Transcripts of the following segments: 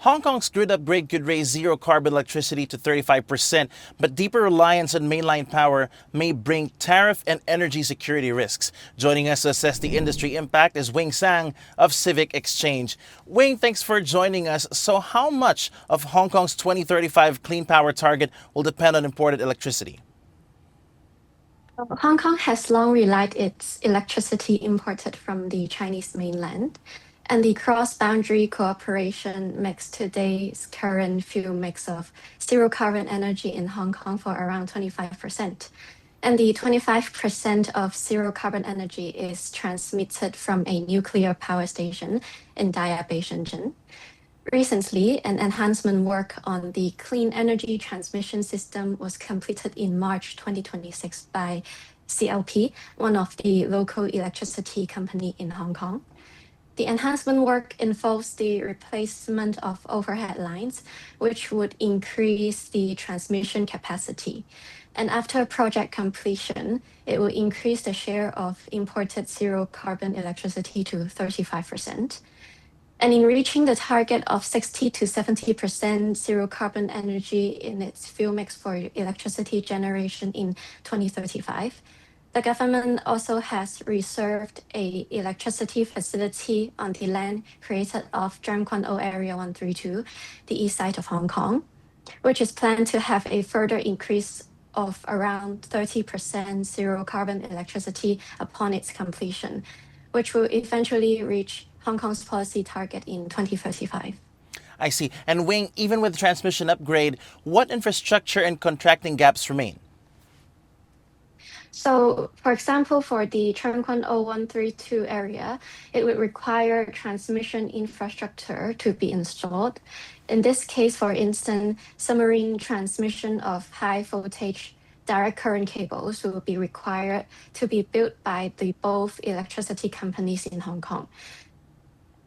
Hong Kong's grid upgrade could raise zero carbon electricity to 35%, but deeper reliance on mainline power may bring tariff and energy security risks. Joining us to assess the industry impact is Wing Sang of Civic Exchange. Wing, thanks for joining us. So how much of Hong Kong's 2035 clean power target will depend on imported electricity? Hong Kong has long relied its electricity imported from the Chinese mainland, and the cross-boundary cooperation makes today's current fuel mix of zero carbon energy in Hong Kong for around 25%. And the 25% of zero carbon energy is transmitted from a nuclear power station in Daya Bay, Shenzhen. Recently, an enhancement work on the clean energy transmission system was completed in March 2026 by CLP, one of the local electricity company in Hong Kong. The enhancement work involves the replacement of overhead lines, which would increase the transmission capacity. And after project completion, it will increase the share of imported zero carbon electricity to 35%. And in reaching the target of 60 to 70% zero carbon energy in its fuel mix for electricity generation in 2035, the government also has reserved a electricity facility on the land created off Tseung Kwan O Area 132, the east side of Hong Kong, which is planned to have a further increase of around 30% zero carbon electricity upon its completion, which will eventually reach Hong Kong's policy target in 2035. I see. And Wing, even with the transmission upgrade, what infrastructure and contracting gaps remain? So, for example, for the Tseung Kwan O 132 area, it would require transmission infrastructure to be installed. In this case, for instance, submarine transmission of high voltage direct current cables will be required to be built by the both electricity companies in Hong Kong.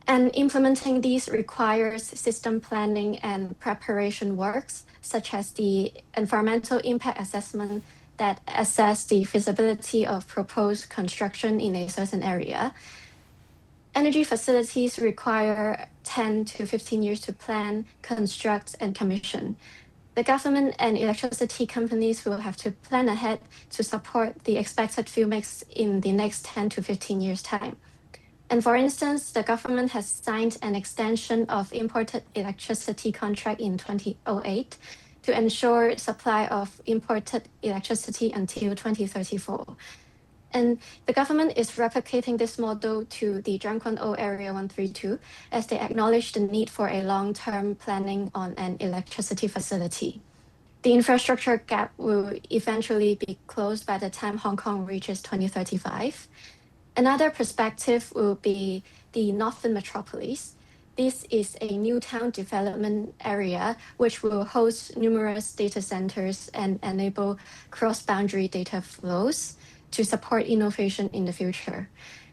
And implementing these requires system planning and preparation works, such as the environmental impact assessment that assess the feasibility of proposed construction in a certain area. Energy facilities require 10 to 15 years to plan, construct, and commission. The government and electricity companies will have to plan ahead to support the expected fuel mix in the next 10 to 15 years' time. And for instance, the government has signed an extension of imported electricity contract in 2008 to ensure supply of imported electricity until 2034. And the government is replicating this model to the Tseung Kwan O Area 132 as they acknowledge the need for a long-term planning on an electricity facility. The infrastructure gap will eventually be closed by the time Hong Kong reaches 2035. Another perspective will be the Northern Metropolis. This is a new town development area which will host numerous data centers and enable cross-boundary data flows to support innovation in the future.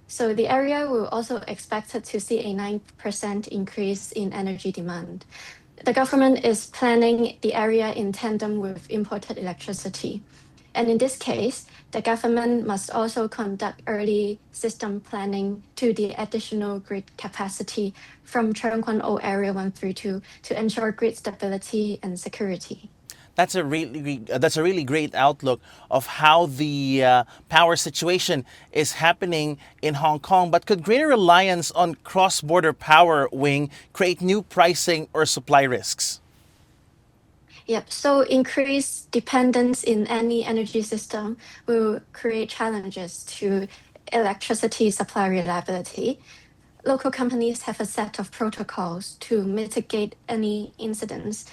So the area will also expected to see a 9% increase in energy demand. The government is planning the area in tandem with imported electricity. And in this case, the government must also conduct early system planning to the additional grid capacity from Tseung Kwan O Area 132 to ensure grid stability and security. That's a really great outlook of how the power situation is happening in Hong Kong. But could greater reliance on cross-border power, Wing, create new pricing or supply risks? Yep, so increased dependence in any energy system will create challenges to electricity supply reliability. Local companies have a set of protocols to mitigate any incidents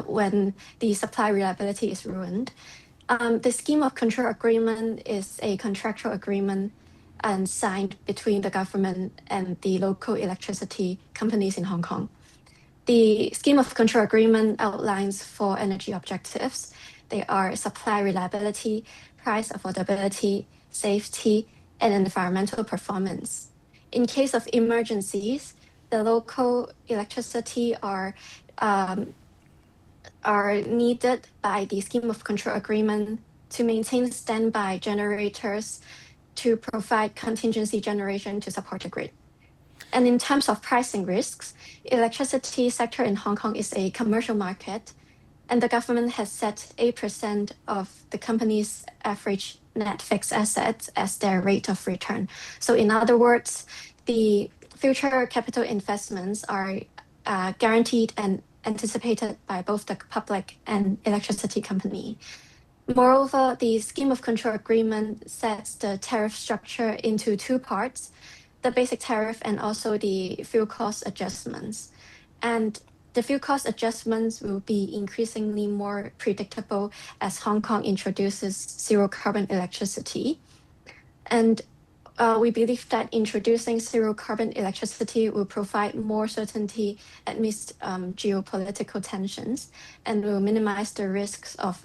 when the supply reliability is ruined. The scheme of control agreement is a contractual agreement and signed between the government and the local electricity companies in Hong Kong. The scheme of control agreement outlines four energy objectives. They are supply reliability, price affordability, safety, and environmental performance. In case of emergencies, the local electricity are needed by the scheme of control agreement to maintain standby generators to provide contingency generation to support the grid. And in terms of pricing risks, electricity sector in Hong Kong is a commercial market, and the government has set 8% of the company's average net fixed assets as their rate of return. So in other words, the future capital investments are guaranteed and anticipated by both the public and electricity company. Moreover, the scheme of control agreement sets the tariff structure into two parts, the basic tariff and also the fuel cost adjustments. And the fuel cost adjustments will be increasingly more predictable as Hong Kong introduces zero carbon electricity. And we believe that introducing zero carbon electricity will provide more certainty amidst geopolitical tensions and will minimize the risks of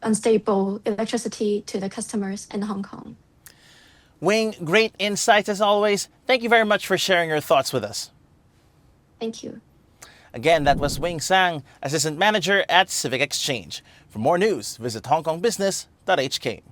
unstable electricity to the customers in Hong Kong. Wing, great insights as always. Thank you very much for sharing your thoughts with us. Thank you. Again, that was Wing Sang, Assistant Manager at Civic Exchange. For more news, visit hongkongbusiness.hk.